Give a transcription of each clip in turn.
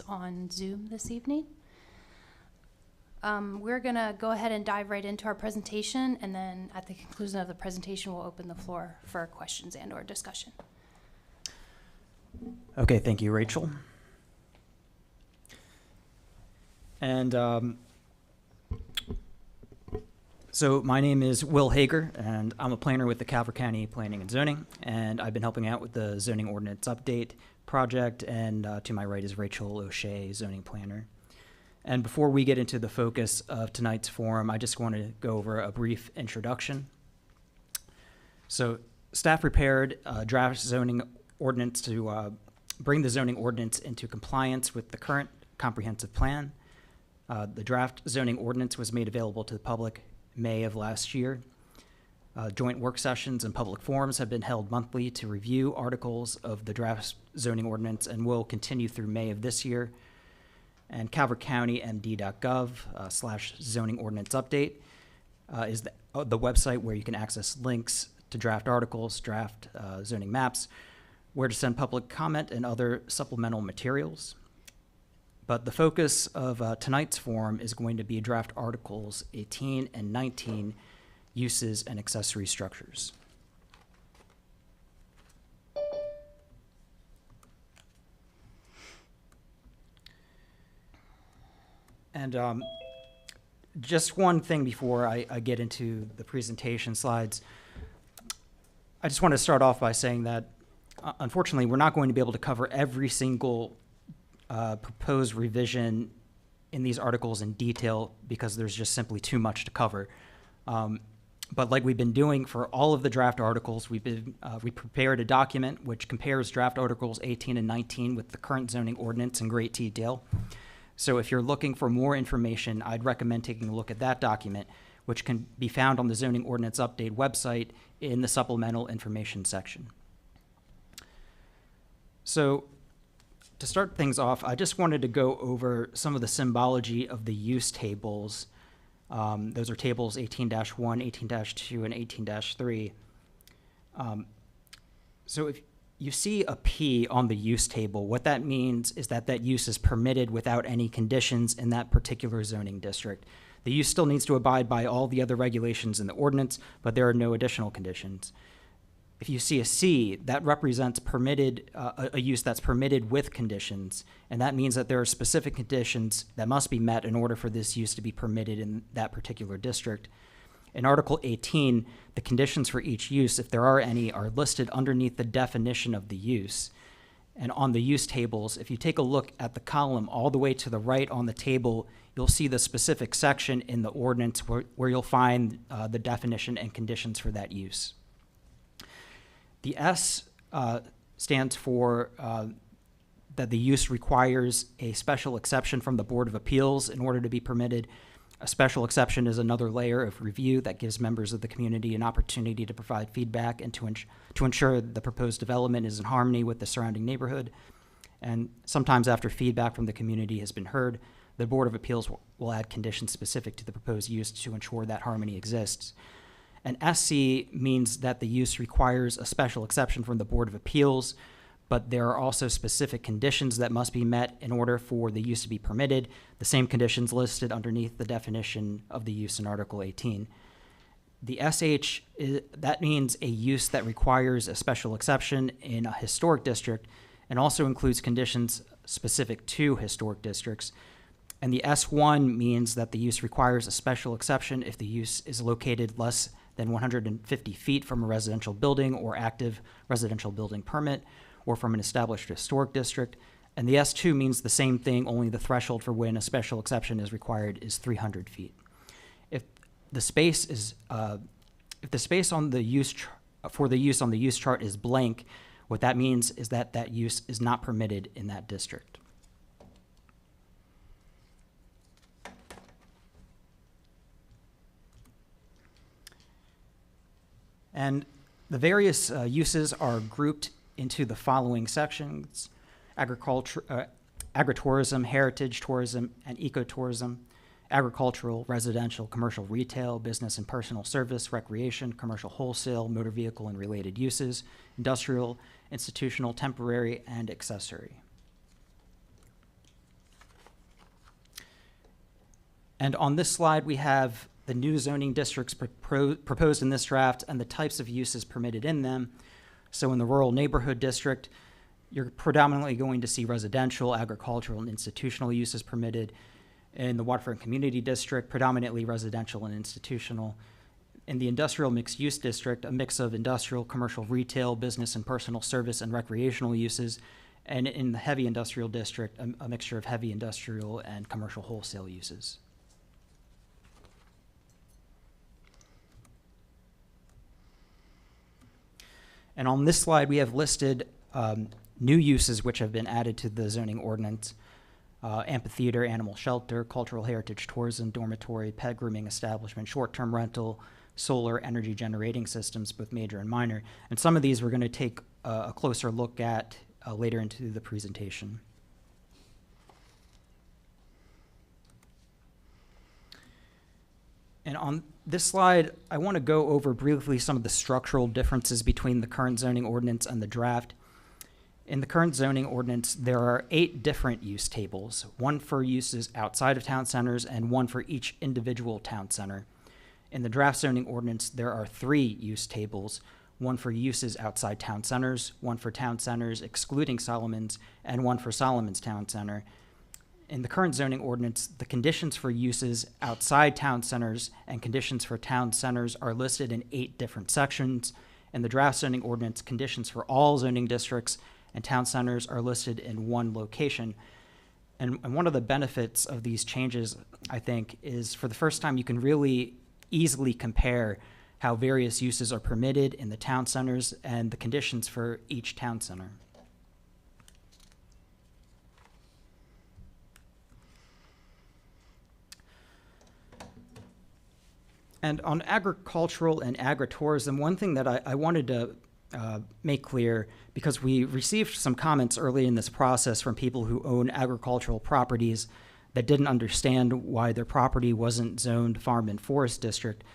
on Zoom this evening. We're going to go ahead and dive right into our presentation, and then at the conclusion of the presentation, we'll open the floor for questions and or discussion. Okay, thank you, Rachel. And so my name is Will Hager, and I'm a planner with the Calvert County Planning and Zoning, and I've been helping out with the Zoning Ordinance Update project, and to my right is Rachel O'Shea, zoning planner. And before we get into the focus of tonight's forum, I just want to go over a brief introduction. So staff prepared a draft zoning ordinance to bring the zoning ordinance into compliance with the current comprehensive plan. The draft zoning ordinance was made available to the public May of last year. Joint work sessions and public forums have been held monthly to review articles of the draft zoning ordinance and will continue through May of this year. And calvertcountymd.gov/zoning ordinance update is the website where you can access links to draft articles, draft zoning maps, where to send public comment and other supplemental materials. But the focus of tonight's forum is going to be draft articles 18 and 19, uses and accessory structures. And just one thing before I get into the presentation slides. I just want to start off by saying that unfortunately we're not going to be able to cover every single proposed revision in these articles in detail because there's just simply too much to cover. But like we've been doing for all of the draft articles, we prepared a document which compares draft articles 18 and 19 with the current zoning ordinance in great detail. So if you're looking for more information, I'd recommend taking a look at that document, which can be found on the Zoning Ordinance Update website in the supplemental information section. So to start things off, I just wanted to go over some of the symbology of the use tables. Those are tables 18-1, 18-2, and 18-3. So if you see a P on the use table, what that means is that that use is permitted without any conditions in that particular zoning district. The use still needs to abide by all the other regulations in the ordinance, but there are no additional conditions. If you see a C, that represents permitted, a use that's permitted with conditions, and that means that there are specific conditions that must be met in order for this use to be permitted in that particular district. In Article 18, the conditions for each use, if there are any, are listed underneath the definition of the use. And on the use tables, if you take a look at the column all the way to the right on the table, you'll see the specific section in the ordinance where you'll find the definition and conditions for that use. The S stands for that the use requires a special exception from the Board of Appeals in order to be permitted. A special exception is another layer of review that gives members of the community an opportunity to provide feedback and to ensure the proposed development is in harmony with the surrounding neighborhood. And sometimes after feedback from the community has been heard, the Board of Appeals will add conditions specific to the proposed use to ensure that harmony exists. And SC means that the use requires a special exception from the Board of Appeals, but there are also specific conditions that must be met in order for the use to be permitted, the same conditions listed underneath the definition of the use in Article 18. The SH, that means a use that requires a special exception in a historic district and also includes conditions specific to historic districts. And the S1 means that the use requires a special exception if the use is located less than 150 feet from a residential building or active residential building permit, or from an established historic district. And the S2 means the same thing, only the threshold for when a special exception is required is 300 feet. If the space is, if the space on the use for the use on the use chart is blank, what that means is that that use is not permitted in that district. And the various uses are grouped into the following sections: agriculture, agritourism, heritage tourism, and ecotourism, agricultural, residential, commercial, retail, business and personal service, recreation, commercial wholesale, motor vehicle and related uses, industrial, institutional, temporary, and accessory. And on this slide, we have the new zoning districts proposed in this draft and the types of uses permitted in them. So in the rural neighborhood district, you're predominantly going to see residential, agricultural, and institutional uses permitted. In the Waterfront Community District, predominantly residential and institutional. In the industrial mixed-use district, a mix of industrial, commercial, retail, business, and personal service and recreational uses. And in the heavy industrial district, a mixture of heavy industrial and commercial wholesale uses. And on this slide, we have listed new uses which have been added to the zoning ordinance. Amphitheater, animal shelter, cultural heritage tourism, dormitory, pet grooming establishment, short-term rental, solar energy generating systems, both major and minor. And some of these we're going to take a closer look at later into the presentation. And on this slide, I want to go over briefly some of the structural differences between the current zoning ordinance and the draft. In the current zoning ordinance, there are 8 different use tables, one for uses outside of town centers and one for each individual town center. In the draft zoning ordinance, there are 3 use tables, one for uses outside town centers, one for town centers excluding Solomon's, and one for Solomon's Town Center. In the current zoning ordinance, the conditions for uses outside town centers and conditions for town centers are listed in 8 different sections. In the draft zoning ordinance, conditions for all zoning districts and town centers are listed in one location. And one of the benefits of these changes, I think, is for the first time you can really easily compare how various uses are permitted in the town centers and the conditions for each town center. And on agricultural and agritourism, one thing that I wanted to make clear, because we received some comments early in this process from people who own agricultural properties that didn't understand why their property wasn't zoned farm and forest district.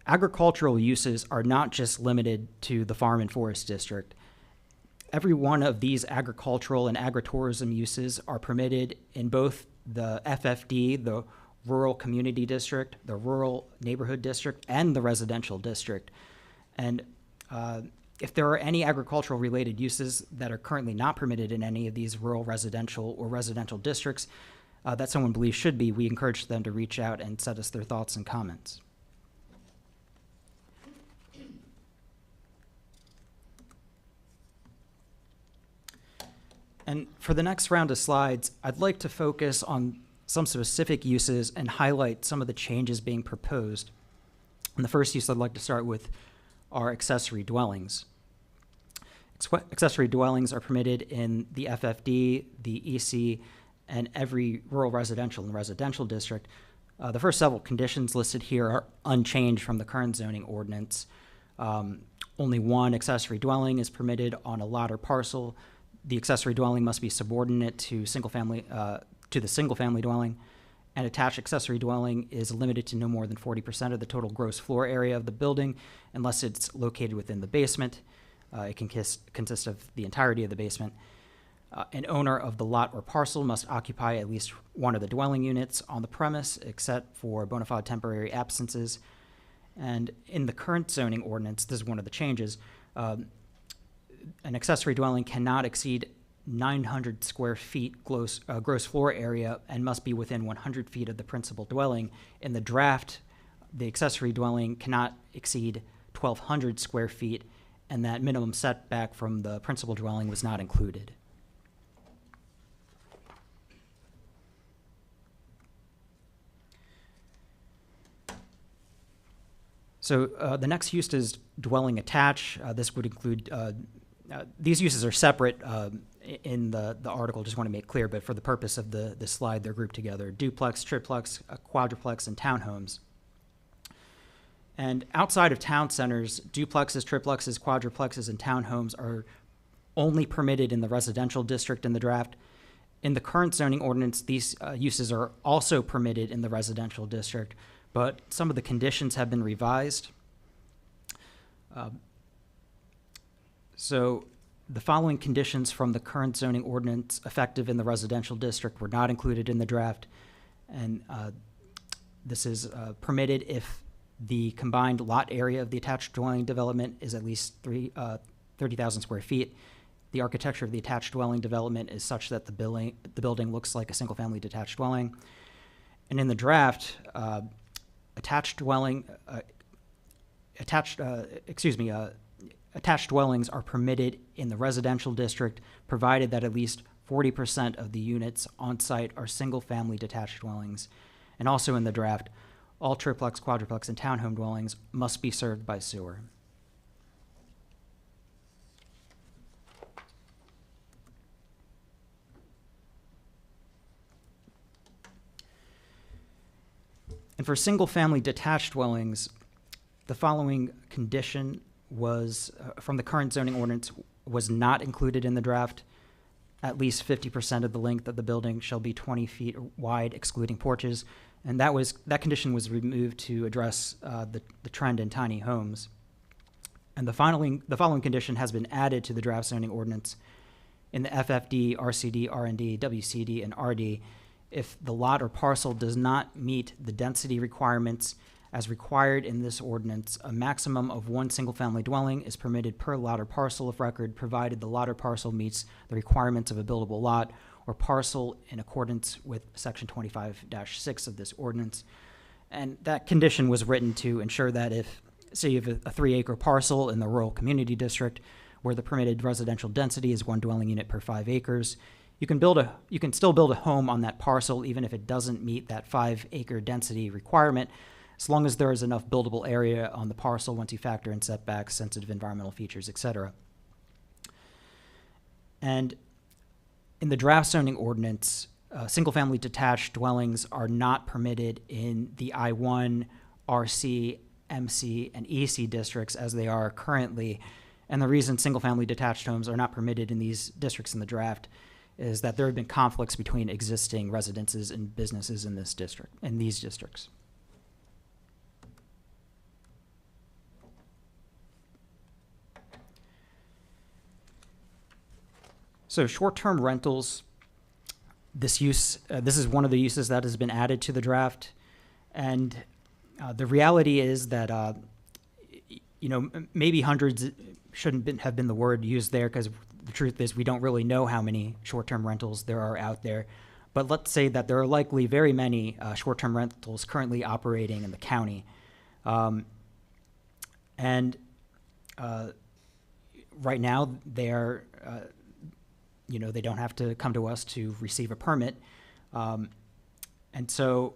Agricultural uses are not just limited to the farm and forest district. Every one of these agricultural and agritourism uses are permitted in both the FFD, the rural community district, the rural neighborhood district, and the residential district. And if there are any agricultural related uses that are currently not permitted in any of these rural residential or residential districts that someone believes should be, we encourage them to reach out and send us their thoughts and comments. And for the next round of slides, I'd like to focus on some specific uses and highlight some of the changes being proposed. And the first use I'd like to start with are accessory dwellings. Accessory dwellings are permitted in the FFD, the EC, and every rural residential and residential district. The first several conditions listed here are unchanged from the current zoning ordinance. Only one accessory dwelling is permitted on a lot or parcel. The accessory dwelling must be subordinate to the single-family dwelling. An attached accessory dwelling is limited to no more than 40% of the total gross floor area of the building, unless it's located within the basement. It can consist of the entirety of the basement. An owner of the lot or parcel must occupy at least one of the dwelling units on the premise, except for bona fide temporary absences. And in the current zoning ordinance, this is one of the changes, an accessory dwelling cannot exceed 900 square feet gross floor area and must be within 100 feet of the principal dwelling. In the draft, the accessory dwelling cannot exceed 1,200 square feet, and that minimum setback from the principal dwelling was not included. So the next use is dwelling attached. This would include, these uses are separate in the article, just want to make clear, but for the purpose of the slide, they're grouped together: duplex, triplex, quadruplex, and townhomes. And outside of town centers, duplexes, triplexes, quadruplexes, and townhomes are only permitted in the residential district in the draft. In the current zoning ordinance, these uses are also permitted in the residential district, but some of the conditions have been revised. So the following conditions from the current zoning ordinance effective in the residential district were not included in the draft. And This is permitted if the combined lot area of the attached dwelling development is at least 30,000 square feet. The architecture of the attached dwelling development is such that the building looks like a single-family detached dwelling. And in the draft, attached dwellings are permitted in the residential district, provided that at least 40% of the units on site are single-family detached dwellings. And also in the draft, all triplex, quadruplex, and townhome dwellings must be served by sewer. And for single-family detached dwellings, the following condition was, from the current zoning ordinance, was not included in the draft. At least 50% of the length of the building shall be 20 feet wide, excluding porches. And that condition was removed to address the trend in tiny homes. And the following condition has been added to the draft zoning ordinance in the FFD, RCD, RND, WCD, and RD. If the lot or parcel does not meet the density requirements as required in this ordinance, a maximum of one single-family dwelling is permitted per lot or parcel of record, provided the lot or parcel meets the requirements of a buildable lot or parcel in accordance with Section 25-6 of this ordinance. And that condition was written to ensure that if, say, you have a 3-acre parcel in the rural community district where the permitted residential density is 1 dwelling unit per 5 acres, you can still build a home on that parcel even if it doesn't meet that 5-acre density requirement, as long as there is enough buildable area on the parcel once you factor in setbacks, sensitive environmental features, etc. And in the draft zoning ordinance, single-family detached dwellings are not permitted in the I1, RC, MC, and EC districts as they are currently. And the reason single-family detached homes are not permitted in these districts in the draft is that there have been conflicts between existing residences and businesses in these districts. So short-term rentals, this is one of the uses that has been added to the draft. And the reality is that, maybe hundreds shouldn't have been the word used there, because the truth is we don't really know how many short-term rentals there are out there. But let's say that there are likely very many short-term rentals currently operating in the county. Right now they are, they don't have to come to us to receive a permit. And so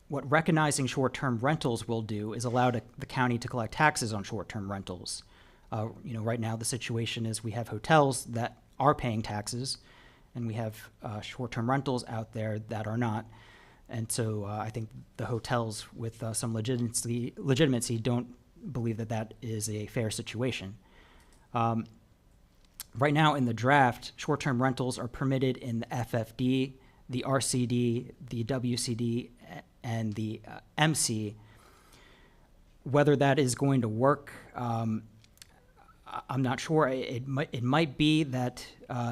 what recognizing short-term rentals will do is allow the county to collect taxes on short-term rentals. Right now the situation is we have hotels that are paying taxes, and we have short-term rentals out there that are not. And so I think the hotels with some legitimacy don't believe that is a fair situation. Right now in the draft, short-term rentals are permitted in the FFD, the RCD, the WCD, and the MC. Whether that is going to work, I'm not sure. It might be that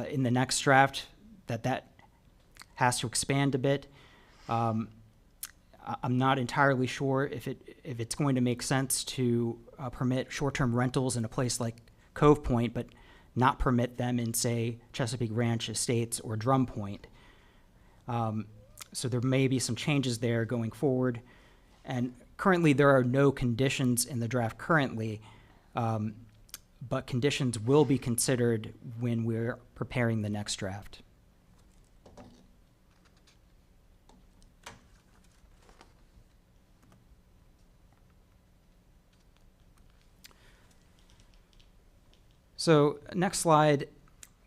in the next draft that has to expand a bit. I'm not entirely sure if it's going to make sense to permit short-term rentals in a place like Cove Point, but not permit them in, say, Chesapeake Ranch Estates or Drum Point. So there may be some changes there going forward. And currently there are no conditions in the draft currently, but conditions will be considered when we're preparing the next draft. So next slide,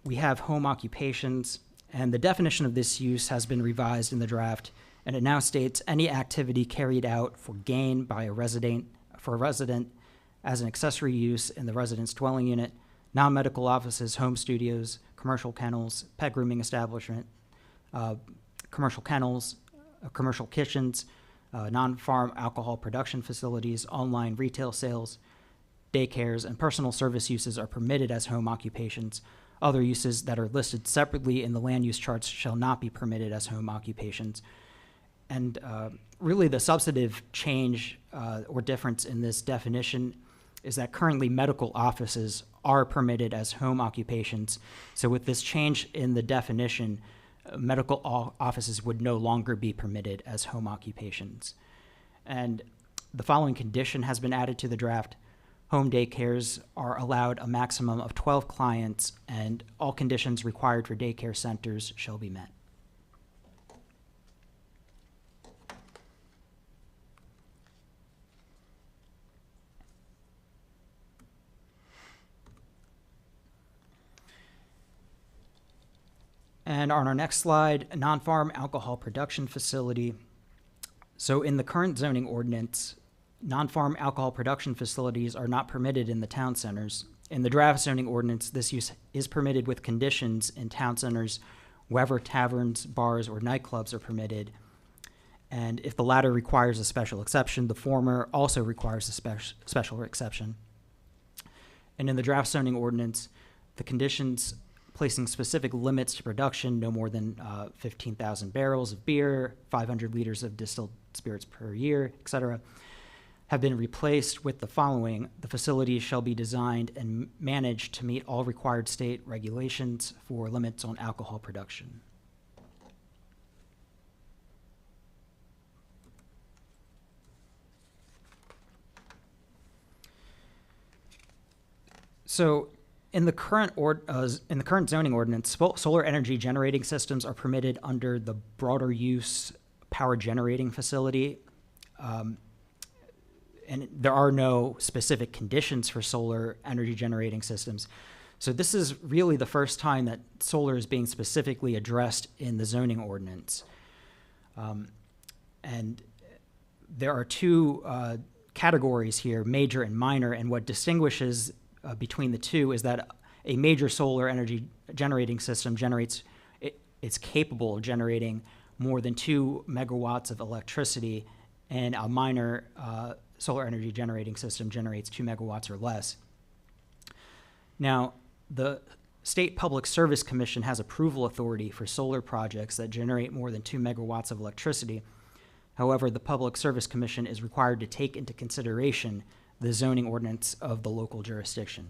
we have home occupations, and the definition of this use has been revised in the draft, and it now states any activity carried out for gain by a resident as an accessory use in the resident's dwelling unit, non-medical offices, home studios, commercial kennels, pet grooming establishment, commercial kennels, commercial kitchens, non-farm alcohol production facilities, online retail sales, daycares, and personal service uses are permitted as home occupations. Other uses that are listed separately in the land use charts shall not be permitted as home occupations. And really the substantive change or difference in this definition is that currently medical offices are permitted as home occupations. So with this change in the definition, medical offices would no longer be permitted as home occupations. And the following condition has been added to the draft. Home daycares are allowed a maximum of 12 clients, and all conditions required for daycare centers shall be met. And on our next slide, a non-farm alcohol production facility. So in the current zoning ordinance, non-farm alcohol production facilities are not permitted in the town centers. In the draft zoning ordinance, this use is permitted with conditions in town centers wherever taverns, bars, or nightclubs are permitted. And if the latter requires a special exception, the former also requires a special exception. And in the draft zoning ordinance, the conditions placing specific limits to production, no more than 15,000 barrels of beer, 500 liters of distilled spirits per year, etc., have been replaced with the following. The facilities shall be designed and managed to meet all required state regulations for limits on alcohol production. So in the current zoning ordinance, solar energy generating systems are permitted under the broader use power generating facility. And there are no specific conditions for solar energy generating systems. So this is really the first time that solar is being specifically addressed in the zoning ordinance. And there are two categories here, major and minor, and what distinguishes between the two is that a major solar energy generating system it's capable of generating more than 2 megawatts of electricity, and a minor solar energy generating system generates 2 megawatts or less. Now, the State Public Service Commission has approval authority for solar projects that generate more than 2 megawatts of electricity. However, the Public Service Commission is required to take into consideration the zoning ordinance of the local jurisdiction.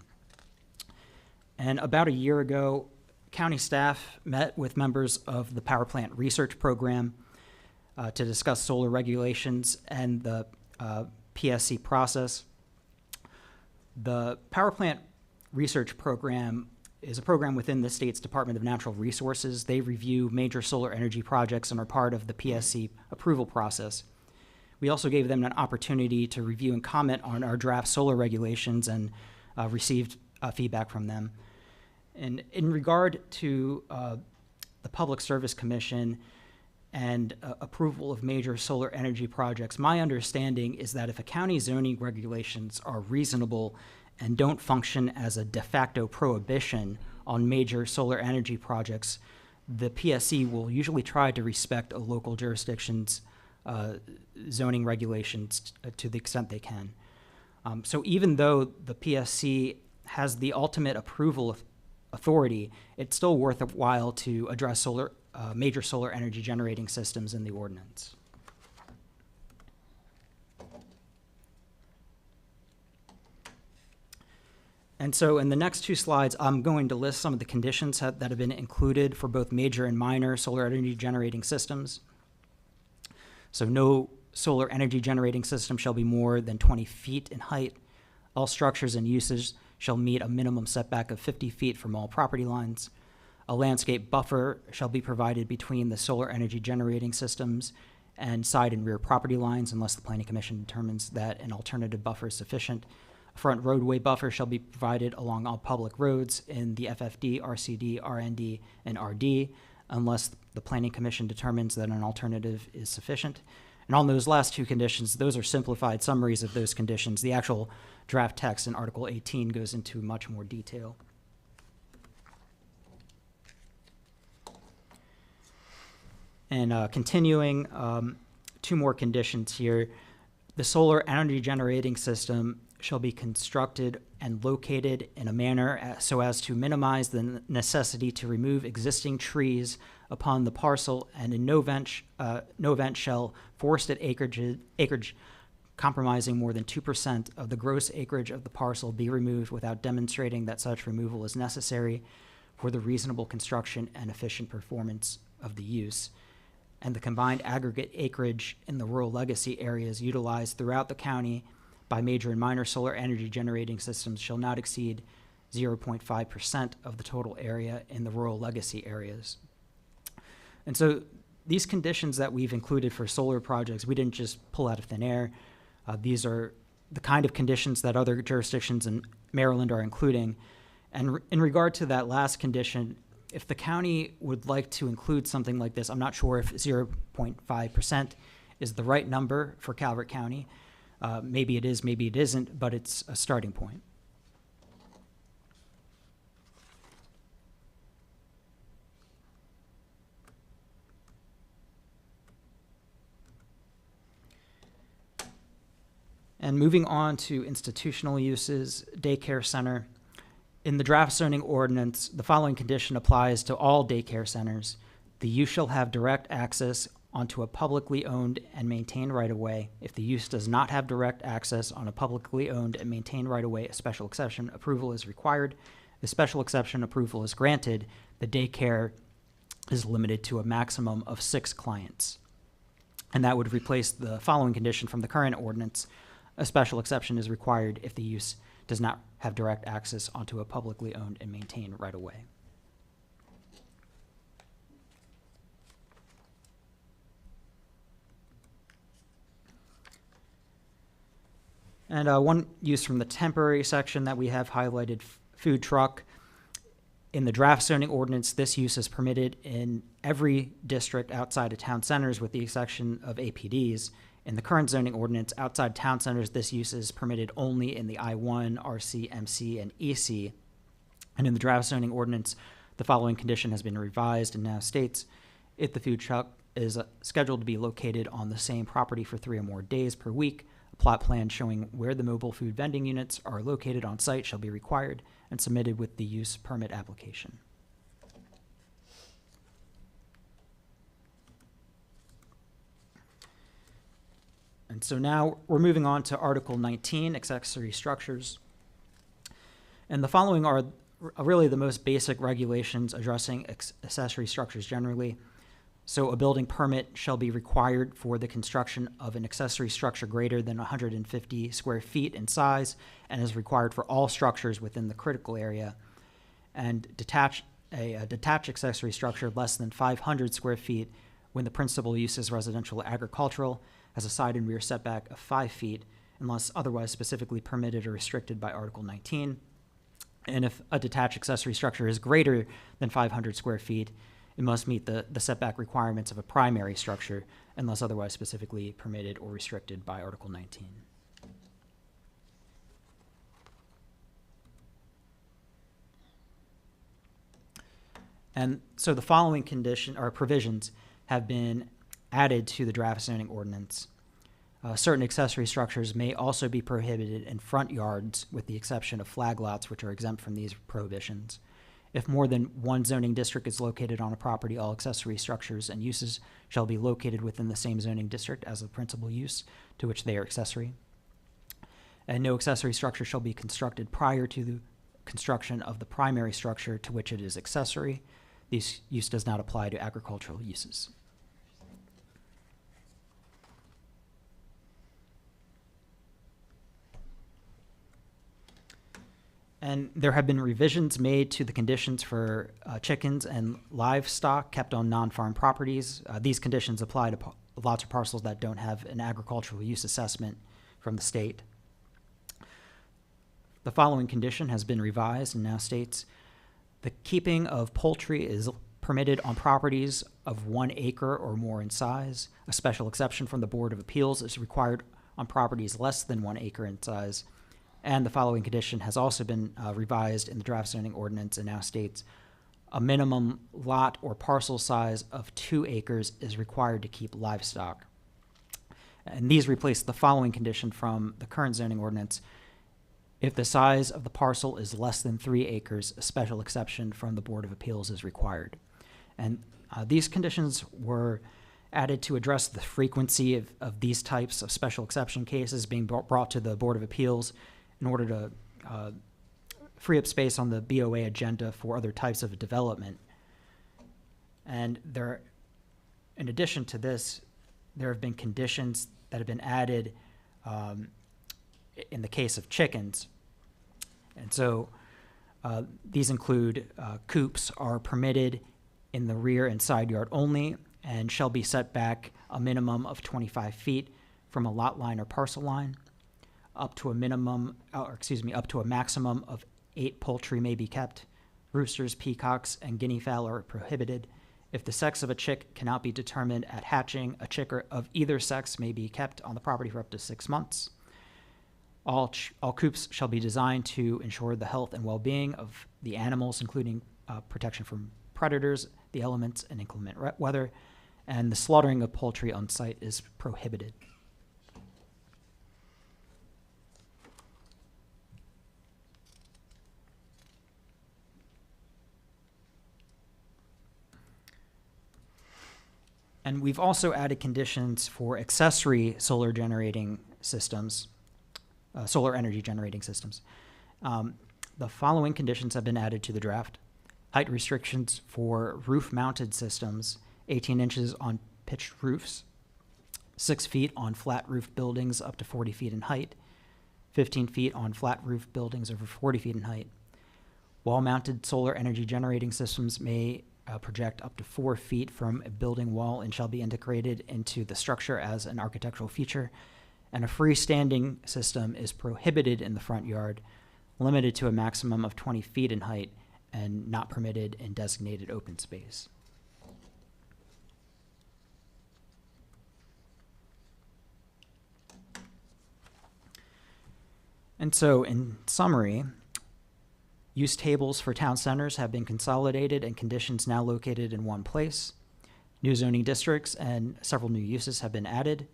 And about a year ago, county staff met with members of the power plant research program to discuss solar regulations and the PSC process. The power plant research program is a program within the state's Department of Natural Resources. They review major solar energy projects and are part of the PSC approval process. We also gave them an opportunity to review and comment on our draft solar regulations and received feedback from them. And in regard to the Public Service Commission and approval of major solar energy projects, my understanding is that if a county zoning regulations are reasonable and don't function as a de facto prohibition on major solar energy projects, the PSC will usually try to respect a local jurisdiction's zoning regulations to the extent they can. So even though the PSC has the ultimate approval authority, it's still worthwhile to address major solar energy generating systems in the ordinance. And so in the next two slides, I'm going to list some of the conditions that have been included for both major and minor solar energy generating systems. So no solar energy generating system shall be more than 20 feet in height. All structures and uses shall meet a minimum setback of 50 feet from all property lines. A landscape buffer shall be provided between the solar energy generating systems and side and rear property lines unless the Planning Commission determines that an alternative buffer is sufficient. A front roadway buffer shall be provided along all public roads in the FFD, RCD, RND, and RD unless the Planning Commission determines that an alternative is sufficient. And on those last two conditions, those are simplified summaries of those conditions. The actual draft text in Article 18 goes into much more detail. And continuing, two more conditions here. The solar energy generating system shall be constructed and located in a manner so as to minimize the necessity to remove existing trees upon the parcel, and in no event shall forested acreage compromising more than 2% of the gross acreage of the parcel be removed without demonstrating that such removal is necessary for the reasonable construction and efficient performance of the use. And the combined aggregate acreage in the rural legacy areas utilized throughout the county by major and minor solar energy generating systems shall not exceed 0.5% of the total area in the rural legacy areas. And so these conditions that we've included for solar projects, we didn't just pull out of thin air. These are the kind of conditions that other jurisdictions in Maryland are including. And in regard to that last condition, if the county would like to include something like this, I'm not sure if 0.5% is the right number for Calvert County. Maybe it is, maybe it isn't, but it's a starting point. And moving on to institutional uses, daycare center. In the draft zoning ordinance, the following condition applies to all daycare centers. The use shall have direct access onto a publicly owned and maintained right-of-way. If the use does not have direct access on a publicly owned and maintained right-of-way, a special exception approval is required. If special exception approval is granted, the daycare is limited to a maximum of 6 clients. And that would replace the following condition from the current ordinance. A special exception is required if the use does not have direct access onto a publicly owned and maintained right-of-way. And one use from the temporary section that we have highlighted, food truck. In the draft zoning ordinance, this use is permitted in every district outside of town centers with the exception of APDs. In the current zoning ordinance, outside town centers, this use is permitted only in the I-1, RC, MC, and EC. And in the draft zoning ordinance, the following condition has been revised and now states, if the food truck is scheduled to be located on the same property for 3 or more days per week, a plot plan showing where the mobile food vending units are located on site shall be required and submitted with the use permit application. And so now we're moving on to Article 19, accessory structures. And the following are really the most basic regulations addressing accessory structures generally. So a building permit shall be required for the construction of an accessory structure greater than 150 square feet in size and is required for all structures within the critical area. And a detached accessory structure less than 500 square feet when the principal use is residential or agricultural has a side and rear setback of 5 feet unless otherwise specifically permitted or restricted by Article 19. And if a detached accessory structure is greater than 500 square feet, it must meet the setback requirements of a primary structure unless otherwise specifically permitted or restricted by Article 19. And so the following condition or provisions have been added to the draft zoning ordinance. Certain accessory structures may also be prohibited in front yards with the exception of flag lots, which are exempt from these prohibitions. If more than one zoning district is located on a property, all accessory structures and uses shall be located within the same zoning district as the principal use to which they are accessory. And no accessory structure shall be constructed prior to the construction of the primary structure to which it is accessory. This use does not apply to agricultural uses. And there have been revisions made to the conditions for chickens and livestock kept on non-farm properties. These conditions apply to lots of parcels that don't have an agricultural use assessment from the state. The following condition has been revised and now states, the keeping of poultry is permitted on properties of 1 acre or more in size. A special exception from the Board of Appeals is required on properties less than 1 acre in size. And the following condition has also been revised in the draft zoning ordinance and now states a minimum lot or parcel size of 2 acres is required to keep livestock. And these replace the following condition from the current zoning ordinance. If the size of the parcel is less than 3 acres, a special exception from the Board of Appeals is required. And These conditions were added to address the frequency of these types of special exception cases being brought to the Board of Appeals in order to free up space on the BOA agenda for other types of development. And in addition to this, there have been conditions that have been added in the case of chickens. And so these include coops are permitted in the rear and side yard only and shall be set back a minimum of 25 feet from a lot line or parcel line. Up to a maximum of 8 poultry may be kept. Roosters, peacocks, and guinea fowl are prohibited. If the sex of a chick cannot be determined at hatching, a chick of either sex may be kept on the property for up to 6 months. All coops shall be designed to ensure the health and well-being of the animals, including protection from predators, the elements, and inclement weather, and the slaughtering of poultry on site is prohibited. And we've also added conditions for accessory solar generating systems, solar energy generating systems. The following conditions have been added to the draft. Height restrictions for roof-mounted systems, 18 inches on pitched roofs, 6 feet on flat roof buildings up to 40 feet in height, 15 feet on flat roof buildings over 40 feet in height. Wall-mounted solar energy generating systems may project up to 4 feet from a building wall and shall be integrated into the structure as an architectural feature. And a freestanding system is prohibited in the front yard, limited to a maximum of 20 feet in height, and not permitted in designated open space. And so, in summary, use tables for town centers have been consolidated and conditions now located in one place. New zoning districts and several new uses have been added.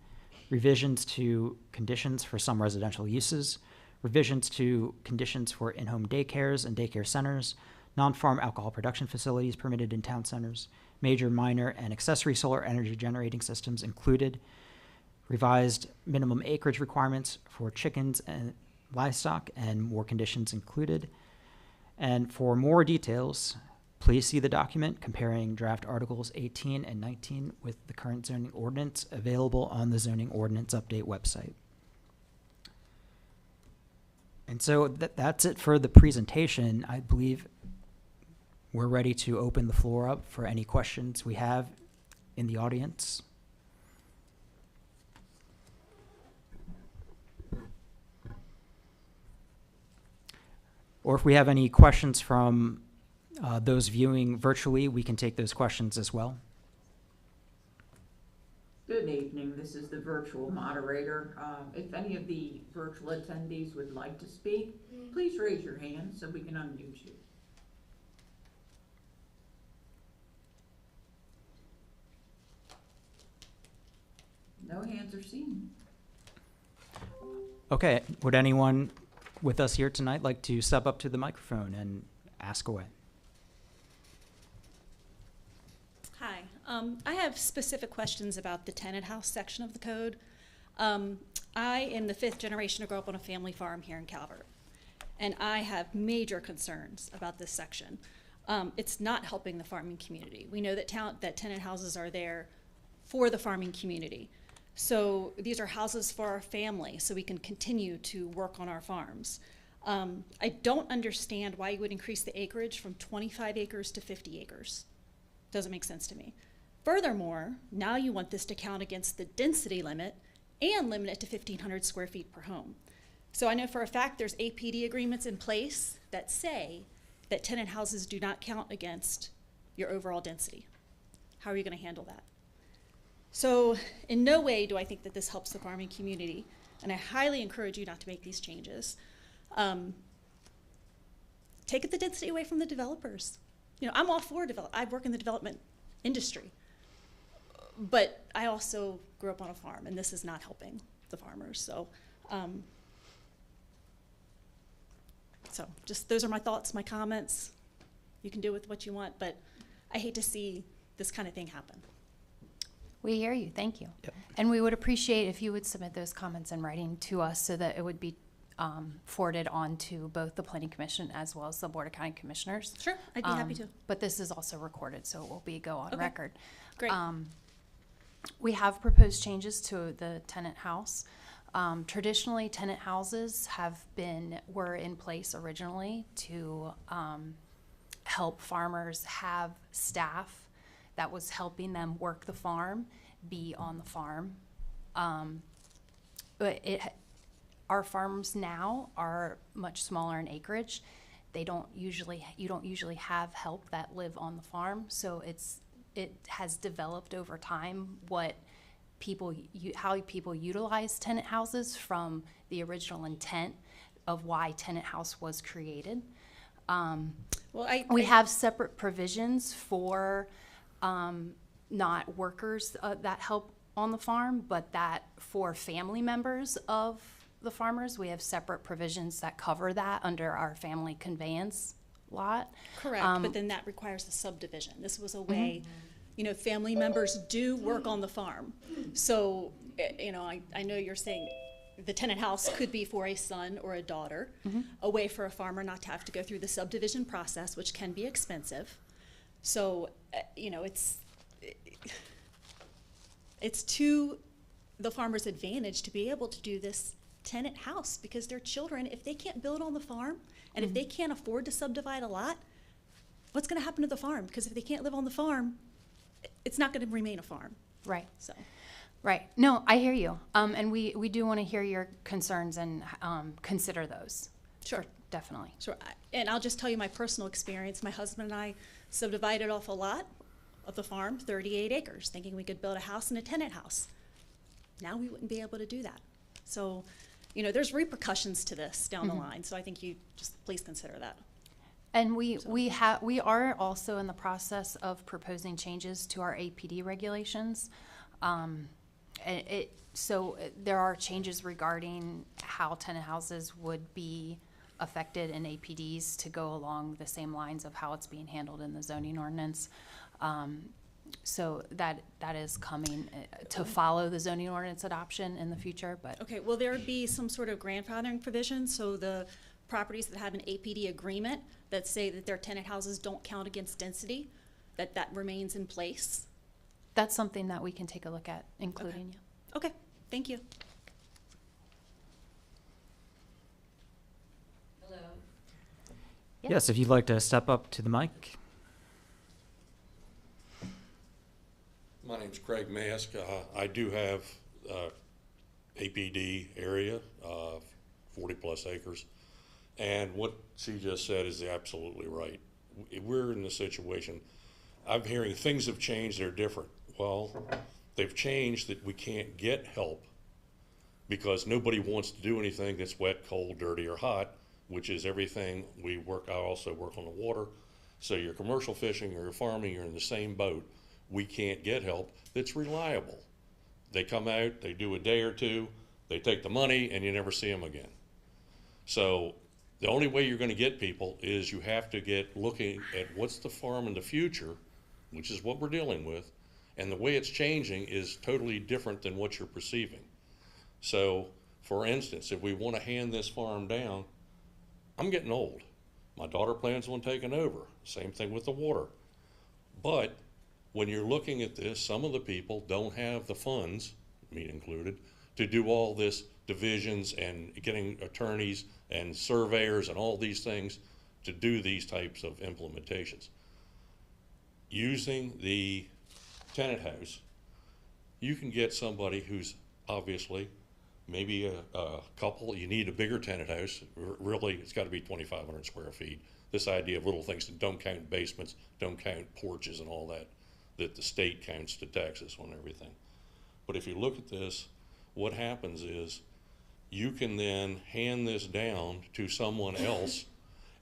Revisions to conditions for some residential uses. Revisions to conditions for in-home daycares and daycare centers. Non-farm alcohol production facilities permitted in town centers. Major, minor, and accessory solar energy generating systems included. Revised minimum acreage requirements for chickens and livestock, and more conditions included. And for more details, please see the document comparing draft Articles 18 and 19 with the current zoning ordinance available on the Zoning Ordinance Update website. And so that's it for the presentation. I believe we're ready to open the floor up for any questions we have in the audience. Or if we have any questions from those viewing virtually, we can take those questions as well. Good evening. This is the virtual moderator. If any of the virtual attendees would like to speak, please raise your hand so we can unmute you. No hands are seen. Okay, would anyone with us here tonight like to step up to the microphone and ask away? Hi, I have specific questions about the tenant house section of the code. I am the 5th generation to grow up on a family farm here in Calvert, and I have major concerns about this section. It's not helping the farming community. We know that tenant houses are there for the farming community. So these are houses for our family so we can continue to work on our farms. I don't understand why you would increase the acreage from 25 acres to 50 acres. Doesn't make sense to me. Furthermore, now you want this to count against the density limit and limit it to 1,500 square feet per home. So I know for a fact there's APD agreements in place that say that tenant houses do not count against your overall density. How are you going to handle that? So in no way do I think that this helps the farming community, and I highly encourage you not to make these changes. Take the density away from the developers. You know, I'm all for I work in the development industry, but I also grew up on a farm, and this is not helping the farmers. So, just those are my thoughts, my comments. You can do with what you want, but I hate to see this kind of thing happen. We hear you, thank you. Yep. And we would appreciate if you would submit those comments in writing to us so that it would be forwarded on to both the Planning Commission as well as the Board of County Commissioners. Sure, I'd be happy to. But this is also recorded, so it will go on Okay. record. Great. We have proposed changes to the tenant house. Traditionally, tenant houses were in place originally to help farmers have staff that was helping them work the farm, be on the farm. But our farms now are much smaller in acreage. You don't usually have help that live on the farm, so it has developed over time how people utilize tenant houses from the original intent of why tenant house was created. We have separate provisions for not workers that help on the farm, but that for family members of the farmers, we have separate provisions that cover that under our family conveyance lot. Correct, but then that requires a subdivision. This was a way, Mm-hmm. Family members do work on the farm. So, I know you're saying the tenant house could be for a son or a daughter, a way for a farmer not to have to go through the subdivision process, which can be expensive. So, it's to the farmer's advantage to be able to do this tenant house, because their children, if they can't build on the farm and if they can't afford to subdivide a lot, what's going to happen to the farm? Because if they can't live on the farm, it's not going to remain a farm. Right. So, Right. No, I hear you. And we do want to hear your concerns and consider those. Sure. Definitely. sure. And I'll just tell you my personal experience. My husband and I subdivided off a lot of the farm, 38 acres, thinking we could build a house and a tenant house. Now we wouldn't be able to do that. So, there's repercussions to this down the line. So I think you just please consider that. And we are also in the process of proposing changes to our APD regulations. So there are changes regarding how tenant houses would be affected in APDs to go along the same lines of how it's being handled in the zoning ordinance. So that is coming to follow the zoning ordinance adoption in the future, but. Okay, will there be some sort of grandfathering provision, so the properties that have an APD agreement that say that their tenant houses don't count against density, that remains in place? That's something that we can take a look at, including you. Okay, thank you. Yeah. Yes, if you'd like to step up to the mic. My name's Craig Mask. I do have APD area, 40-plus acres. And what she just said is absolutely right. We're in the situation, I'm hearing things have changed, they're different. Well, they've changed that we can't get help because nobody wants to do anything that's wet, cold, dirty, or hot, which is everything we work. I also work on the water. So you're commercial fishing or you're farming, you're in the same boat. We can't get help that's reliable. They come out, they do a day or two, they take the money, and you never see them again. So the only way you're going to get people is you have to get looking at what's the farm in the future, which is what we're dealing with, and the way it's changing is totally different than what you're perceiving. So, for instance, if we want to hand this farm down, I'm getting old. My daughter plans on taking over. Same thing with the water. But when you're looking at this, some of the people don't have the funds, me included, to do all this divisions and getting attorneys and surveyors and all these things to do these types of implementations. Using the tenant house, you can get somebody who's obviously maybe a couple. You need a bigger tenant house. Really, it's got to be 2,500 square feet. This idea of little things that don't count basements, don't count porches and all that, that the state counts to taxes on everything. But if you look at this, what happens is you can then hand this down to someone else,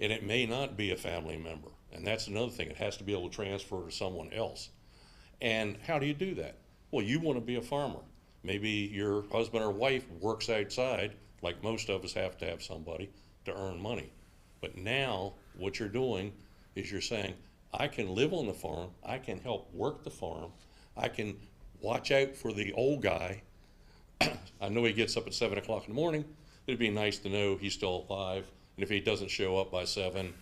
and it may not be a family member. And that's another thing. It has to be able to transfer to someone else. And how do you do that? Well, you want to be a farmer. Maybe your husband or wife works outside, like most of us have to have somebody to earn money. But now what you're doing is you're saying, I can live on the farm, I can help work the farm, I can watch out for the old guy. I know he gets up at 7 o'clock in the morning. It'd be nice to know he's still alive. And if he doesn't show up by 7,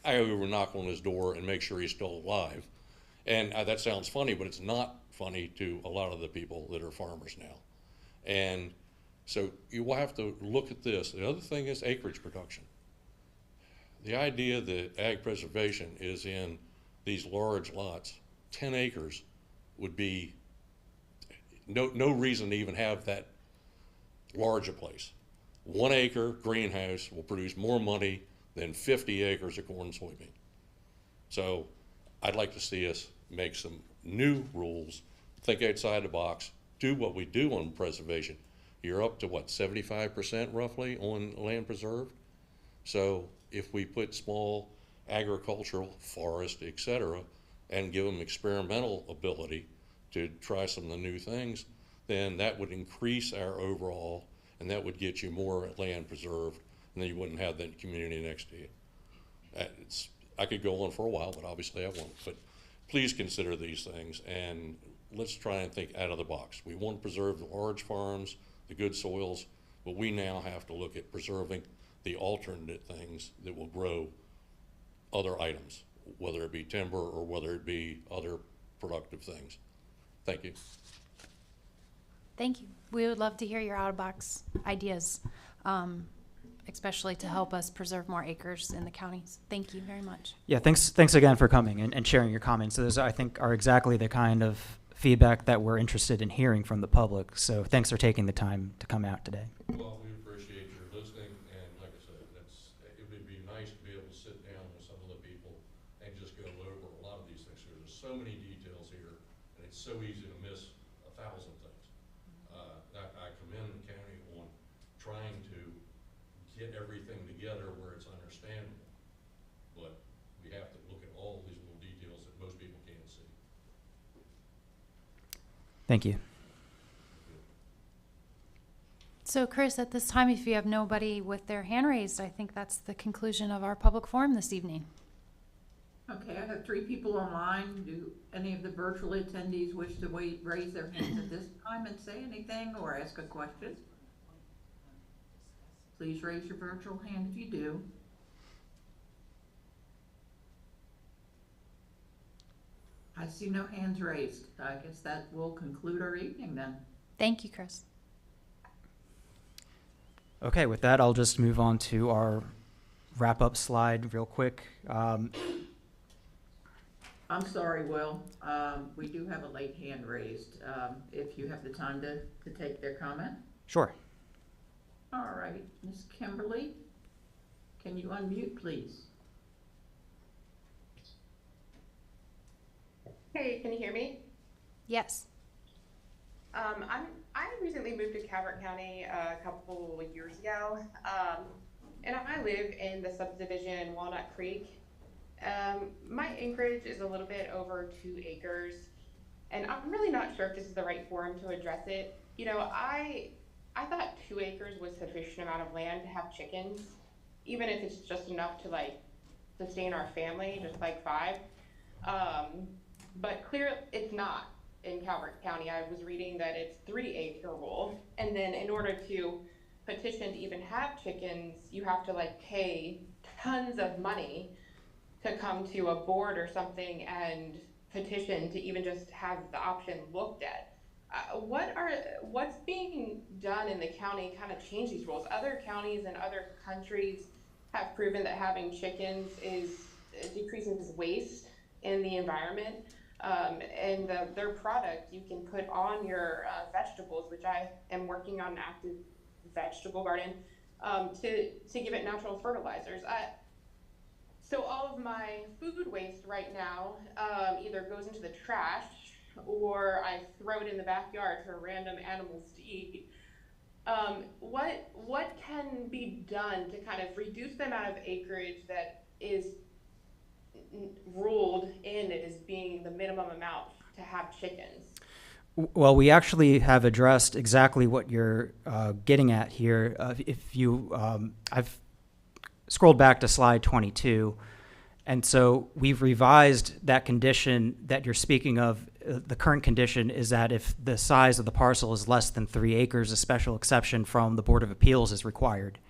I over knock on his door and make sure he's still alive. And that sounds funny, but it's not funny to a lot of the people that are farmers now. And so you will have to look at this. The other thing is acreage production. The idea that ag preservation is in these large lots, 10 acres would be no reason to even have that large a place. 1 acre greenhouse will produce more money than 50 acres of corn and soybean. So I'd like to see us make some new rules, think outside the box, do what we do on preservation. You're up to what, 75% roughly on land preserved? So if we put small agricultural, forest, et cetera, and give them experimental ability to try some of the new things, then that would increase our overall, and that would get you more land preserved, and then you wouldn't have that community next to you. I could go on for a while, but obviously I won't. But please consider these things, and let's try and think out of the box. We want to preserve the large farms, the good soils, but we now have to look at preserving the alternate things that will grow other items, whether it be timber or whether it be other productive things. Thank you. Thank you. We would love to hear your out-of-box ideas, especially to help us preserve more acres in the counties. Thank you very much. Yeah, thanks again for coming and sharing your comments. Those, I think, are exactly the kind of feedback that we're interested in hearing from the public. So thanks for taking the time to come out today. Well, we appreciate your listening, and like I said, it would be nice to be able to sit down with some of the people and just go over a lot of these things. There's so many details here, and it's so easy to miss 1,000 things. I commend the county on trying to get everything together where it's understandable, but we have to look at all these little details that most people can't see. Thank you. So Chris, at this time, if you have nobody with their hand raised, I think that's the conclusion of our public forum this evening. Okay, I have 3 people online. Do any of the virtual attendees wish to raise their hands at this time and say anything or ask a question? Please raise your virtual hand if you do. I see no hands raised. I guess that will conclude our evening then. Thank you, Chris. Okay, with that, I'll just move on to our wrap-up slide real quick. I'm sorry, Will. We do have a late hand raised. If you have the time to take their comment. Sure. All right, Ms. Kimberly, can you unmute, please? Hey, can you hear me? Yes. I recently moved to Calvert County a couple years ago, and I live in the subdivision Walnut Creek. My acreage is a little bit over 2 acres, and I'm really not sure if this is the right forum to address it. You know, I thought 2 acres was sufficient amount of land to have chickens, even if it's just enough to like sustain our family, just like 5. But clearly it's not in Calvert County. I was reading that it's 3-acre rule, and then in order to petition to even have chickens, you have to like pay tons of money to come to a board or something and petition to even just have the option looked at. What's being done in the county kind of change these rules? Other counties and other countries have proven that having chickens decreases waste in the environment, and their product you can put on your vegetables, which I am working on an active vegetable garden, to give it natural fertilizers. So all of my food waste right now either goes into the trash or I throw it in the backyard for random animals to eat. What can be done to kind of reduce the amount of acreage that is ruled in it as being the minimum amount to have chickens? Well, we actually have addressed exactly what you're getting at here. If you, I've scrolled back to slide 22, And so we've revised that condition that you're speaking of. The current condition is that if the size of the parcel is less than 3 acres, a special exception from the Board of Appeals is required.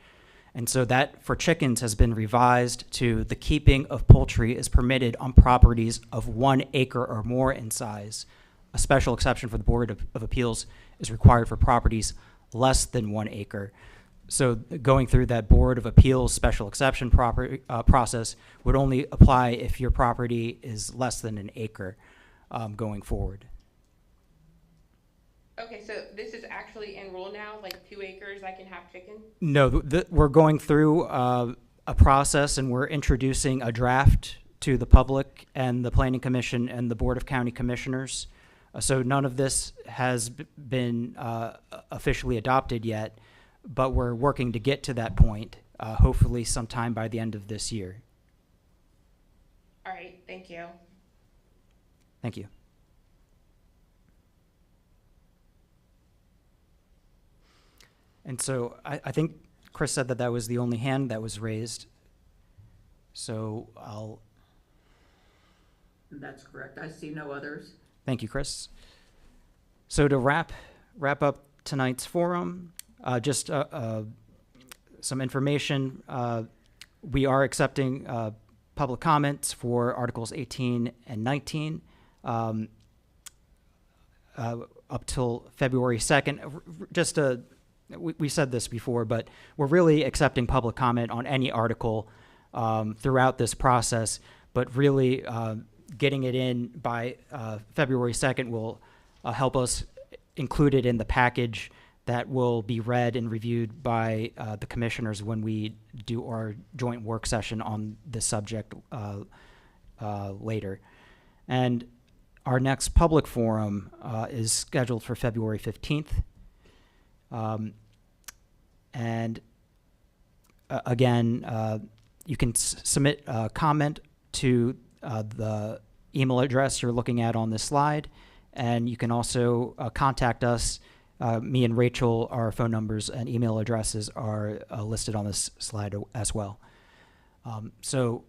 And so that for chickens has been revised to the keeping of poultry is permitted on properties of 1 acre or more in size. A special exception for the Board of Appeals is required for properties less than 1 acre. So going through that Board of Appeals special exception process would only apply if your property is less than 1 acre going forward. Okay, so this is actually in rule now, like 2 acres, I can have chickens? No, we're going through a process, and we're introducing a draft to the public and the Planning Commission and the Board of County Commissioners. So none of this has been officially adopted yet, but we're working to get to that point, hopefully sometime by the end of this year. All right, thank you. Thank you. And so I think Chris said that that was the only hand that was raised. So That's correct. I see no others. thank you, Chris. So to wrap up tonight's forum, just some information. We are accepting public comments for Articles 18 and 19 up till February 2nd. We said this before, but we're really accepting public comment on any article throughout this process, but really getting it in by February 2nd will help us include it in the package that will be read and reviewed by the commissioners when we do our joint work session on this subject later. And our next public forum is scheduled for February 15th. And again, you can submit a comment to the email address you're looking at on this slide, and you can also contact us. Me and Rachel, our phone numbers and email addresses are listed on this slide as well. So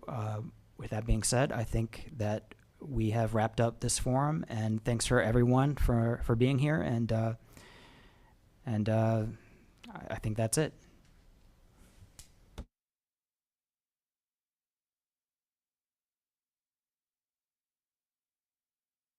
with that being said, I think that we have wrapped up this forum, and thanks for everyone for being here, and I think that's it.